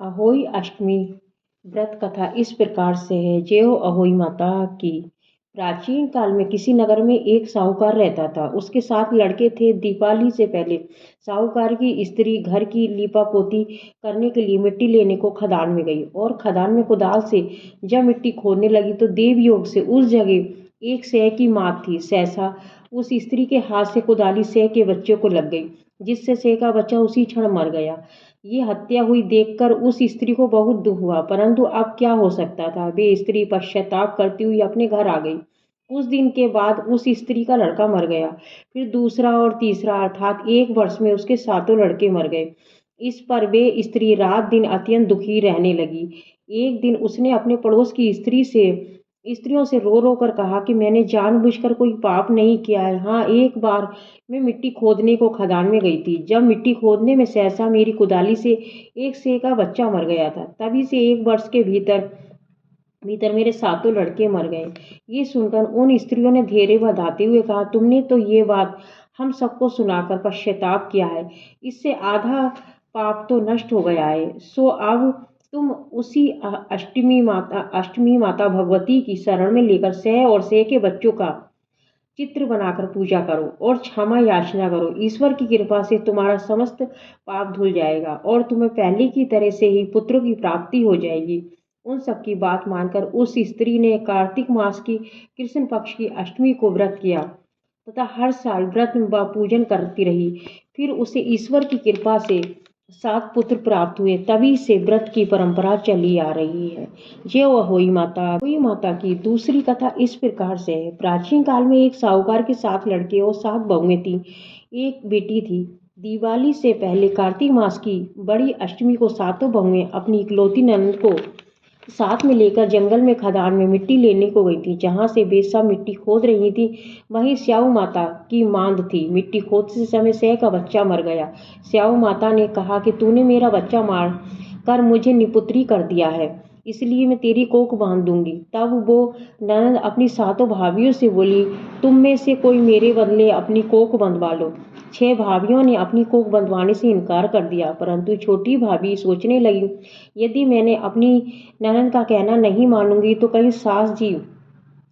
अहोई अष्टमी व्रत कथा इस प्रकार से है। जय हो अहोई माता की। प्राचीन काल में किसी नगर में एक साहूकार रहता था। उसके 7 लड़के थे। दीपावली से पहले साहूकार की स्त्री घर की लीपा पोती करने के लिए मिट्टी लेने को खदान में गई और खदान में कुदाल से जब मिट्टी खोदने लगी तो देव योग से उस जगह एक सह की मात थी। सहसा उस स्त्री के हाथ से कुदाली सह के बच्चे को लग गई, जिससे सह का बच्चा उसी क्षण मर गया। ये हत्या हुई देखकर उस स्त्री को बहुत दुख हुआ, परंतु अब क्या हो सकता था। वे स्त्री पश्चाताप करती हुई अपने घर आ गई। कुछ दिन के बाद उस स्त्री का लड़का मर गया। फिर दूसरा और तीसरा, अर्थात 1 वर्ष में उसके 7 लड़के मर गए। इस पर वे स्त्री रात दिन अत्यंत दुखी रहने लगी। एक दिन उसने अपने पड़ोस की स्त्रियों से रो रो कर कहा कि मैंने जानबूझकर कोई पाप नहीं किया है। हाँ, एक बार मैं मिट्टी खोदने को खदान में गई थी। जब मिट्टी खोदने में सहसा मेरी कुदाली से एक सेह का बच्चा मर गया था। तभी से 1 वर्ष के भीतर भीतर मेरे 7 लड़के मर गए। ये सुनकर उन स्त्रियों ने धैर्य बंधाते हुए कहा, तुमने तो ये बात हम सबको सुनाकर पश्चाताप किया है। इससे आधा पाप तो नष्ट हो गया है। सो अब तुम उसी अष्टमी माता भगवती की शरण में लेकर सह और सह के बच्चों का चित्र बनाकर पूजा करो और क्षमा याचना करो। ईश्वर की कृपा से तुम्हारा समस्त पाप धुल जाएगा और तुम्हें पहले की तरह से ही पुत्रों की प्राप्ति हो जाएगी। उन सब की बात मानकर उस स्त्री ने कार्तिक मास की कृष्ण पक्ष की अष्टमी को व्रत किया तथा हर साल व्रत व पूजन करती रही। फिर उसे ईश्वर की कृपा से 7 पुत्र प्राप्त हुए। तभी से व्रत की परंपरा चली आ रही है। जय हो अहोई माता की। दूसरी कथा इस प्रकार से है। प्राचीन काल में एक साहूकार के 7 लड़के और 7 बहुएं थी। एक बेटी थी। दिवाली से पहले कार्तिक मास की बड़ी अष्टमी को 7 बहुएं अपनी इकलौती ननद को साथ में लेकर जंगल में खदान में मिट्टी लेने को गई थी। जहाँ से वे सब मिट्टी खोद रही थी, वहीं स्याऊ माता की मांद थी। मिट्टी खोदते समय सह का बच्चा मर गया। स्याऊ माता ने कहा कि तूने मेरा बच्चा मार कर मुझे निपुत्री कर दिया है, इसलिए मैं तेरी कोख बांध दूंगी। तब वो ननद अपनी 7 भाभियों से बोली, तुम में से कोई मेरे बदले अपनी कोख बंधवा लो। 6 भाभियों ने अपनी कोख बंधवाने से इनकार कर दिया, परंतु छोटी भाभी सोचने लगी, यदि मैंने अपनी ननद का कहना नहीं मानूंगी तो कहीं सास जी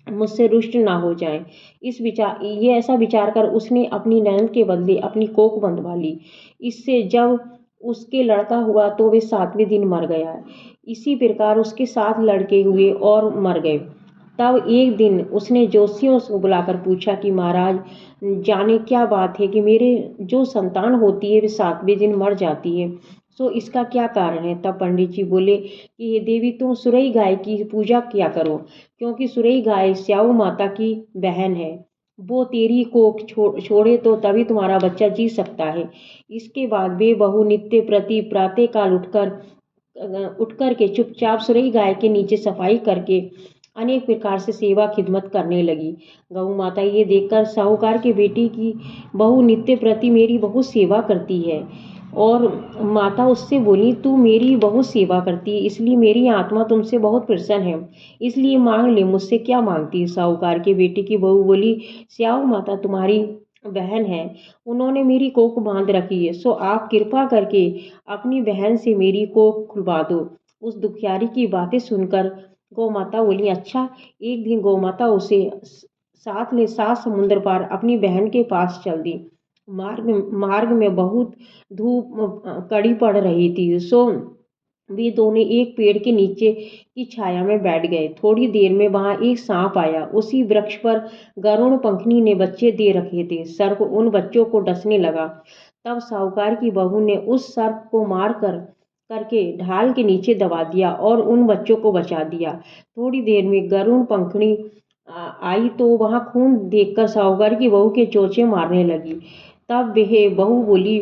मुझसे रुष्ट ना हो जाएं। ये ऐसा विचार कर उसने अपनी ननद के बदले अपनी कोख बंधवा ली। इससे जब उसके लड़का हुआ तो वे 7वें दिन मर गया। इसी प्रकार उसके 7 लड़के हुए और मर गए। तब एक दिन उसने जोशियों को बुलाकर पूछा कि महाराज, जाने क्या बात है कि मेरे जो संतान होती है वे 7वें दिन मर जाती है, सो इसका क्या कारण है। तब पंडित जी बोले कि ये देवी, तुम सुरई गाय की पूजा किया करो, क्योंकि सुरई गाय स्याऊ माता की बहन है। वो तेरी कोख छोड़े तो तभी तुम्हारा बच्चा जी सकता है। इसके बाद वे बहू नित्य प्रति प्रातः काल उठ कर के चुपचाप सुरई गाय के नीचे सफाई करके अनेक प्रकार से सेवा खिदमत करने लगी। गौ माता ये देखकर साहूकार के बेटी की बहू नित्य प्रति मेरी बहुत सेवा करती है, और माता उससे बोली, तू मेरी बहुत सेवा करती है, इसलिए मेरी आत्मा तुमसे बहुत प्रसन्न है, इसलिए मांग ले, मुझसे क्या मांगती है। साहूकार के बेटे की बहू बोली, स्याऊ माता तुम्हारी बहन है, उन्होंने मेरी कोख बांध रखी है, सो आप कृपा करके अपनी बहन से मेरी कोख खुलवा दो। उस दुखियारी की बातें सुनकर गौ माता बोली, अच्छा। एक दिन गौ माता उसे साथ ले 7 समुद्र पार अपनी बहन के पास चल दी। मार्ग में बहुत धूप कड़ी पड़ रही थी, सो वे दोनों एक पेड़ के नीचे की छाया में बैठ गए। थोड़ी देर में वहां एक सांप आया। उसी वृक्ष पर गरुड़ पंखनी ने बच्चे दे रखे थे। सर्प उन बच्चों को डसने लगा। तब साहूकार की बहू ने उस सर्प को मार करके ढाल के नीचे दबा दिया और उन बच्चों को बचा दिया। थोड़ी देर में गरुड़ पंखनी आई तो वहां खून देखकर साहूकार की बहू के चोंचे मारने लगी। तब वह बहू बोली,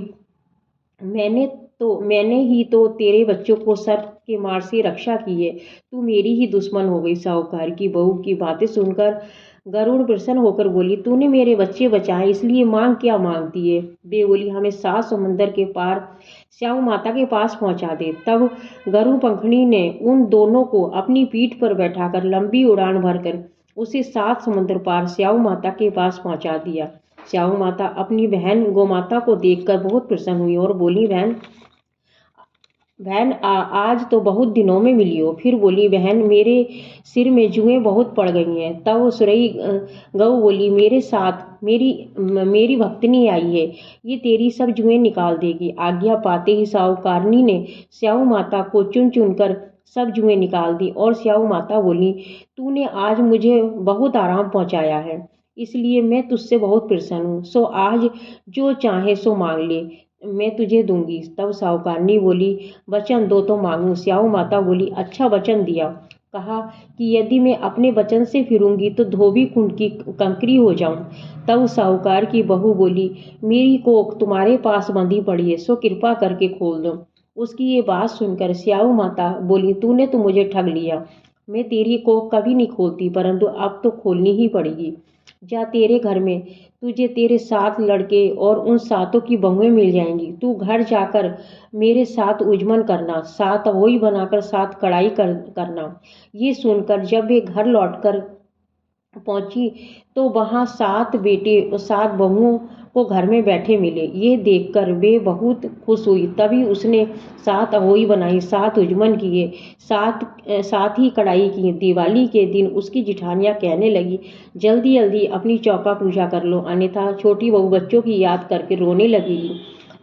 मैंने ही तो तेरे बच्चों को सर्प के मार से रक्षा की है, तू मेरी ही दुश्मन हो गई। साहूकार की बहू की बातें सुनकर गरुड़ प्रसन्न होकर बोली, तूने मेरे बच्चे बचाए, इसलिए मांग क्या मांगती है। वे बोली, हमें 7 समुंदर के पार स्याऊ माता के पास पहुंचा दे। तब गरुड़ पंखड़ी ने उन दोनों को अपनी पीठ पर बैठाकर लंबी उड़ान भरकर उसे 7 समुद्र पार स्याऊ माता के पास पहुंचा दिया। स्याऊ माता अपनी बहन गोमाता को देखकर बहुत प्रसन्न हुई और बोली, बहन, बहन आज तो बहुत दिनों में मिली हो। फिर बोली, बहन मेरे सिर में जुएं बहुत पड़ गई हैं। तब वो सुरई गऊ बोली, मेरे साथ मेरी भक्तनी आई है, ये तेरी सब जुएं निकाल देगी। आज्ञा पाते ही साहूकारनी ने स्याऊ माता को चुन चुन कर सब जुएं निकाल दी। और स्याऊ माता बोली, तूने आज मुझे बहुत आराम पहुंचाया है, इसलिए मैं तुझसे बहुत प्रसन्न हूँ। सो आज जो चाहे सो मांग ले, मैं तुझे दूंगी। तब साहूकारनी बोली, वचन दो तो मांगू। स्याऊ माता बोली, अच्छा वचन दिया। कहा कि यदि मैं अपने वचन से फिरूंगी तो धोबी कुंड की कंकरी हो जाऊं। तब साहूकार की बहू बोली, मेरी कोख तुम्हारे पास बंधी पड़ी है, सो कृपा करके खोल दो। उसकी ये बात सुनकर स्याऊ माता बोली, तूने तो मुझे ठग लिया, मैं तेरी कोख कभी नहीं खोलती, परंतु अब तो खोलनी ही पड़ेगी। जा, तेरे घर में तुझे तेरे 7 लड़के और उन 7 की बहुएं मिल जाएंगी। तू घर जाकर मेरे साथ उजमन करना, 7 वही बनाकर 7 कढ़ाई करना। ये सुनकर जब वे घर लौटकर पहुंची तो वहां 7 बेटे और 7 बहुओं को घर में बैठे मिले। ये देखकर वे बहुत खुश हुई। तभी उसने 7 अहोई बनाई, 7 उजमन किए, 7 ही कढ़ाई की। दिवाली के दिन उसकी जिठानियां कहने लगी, जल्दी जल्दी अपनी चौका पूजा कर लो, अन्यथा छोटी बहू बच्चों की याद करके रोने लगेगी।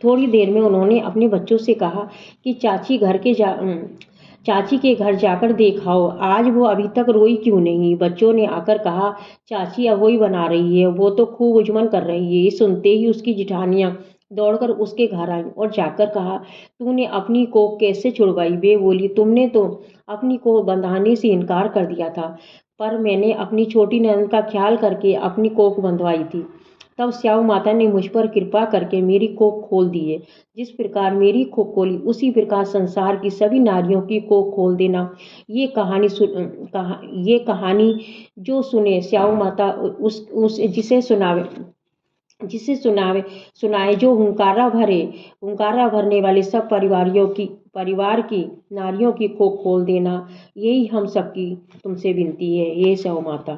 थोड़ी देर में उन्होंने अपने बच्चों से कहा कि चाची के घर जाकर देखाओ, आज वो अभी तक रोई क्यों नहीं। बच्चों ने आकर कहा, चाची अहोई बना रही है, वो तो खूब उजमन कर रही है। ये सुनते ही उसकी जिठानियां दौड़कर उसके घर आई और जाकर कहा, तूने अपनी कोख कैसे छुड़वाई। वे बोली, तुमने तो अपनी कोख बंधाने से इनकार कर दिया था, पर मैंने अपनी छोटी ननद का ख्याल करके अपनी कोख बंधवाई थी। तब स्याऊ माता ने मुझ पर कृपा करके मेरी कोख खोल दी है। जिस प्रकार मेरी कोख खोली, उसी प्रकार संसार की सभी नारियों की कोख खोल देना। ये कहानी जो सुने स्याऊ माता उस जिसे सुनाए, जो हुंकारा भरने वाले सब परिवार की नारियों की कोख खोल देना। यही हम सबकी तुमसे विनती है, ये स्याऊ माता।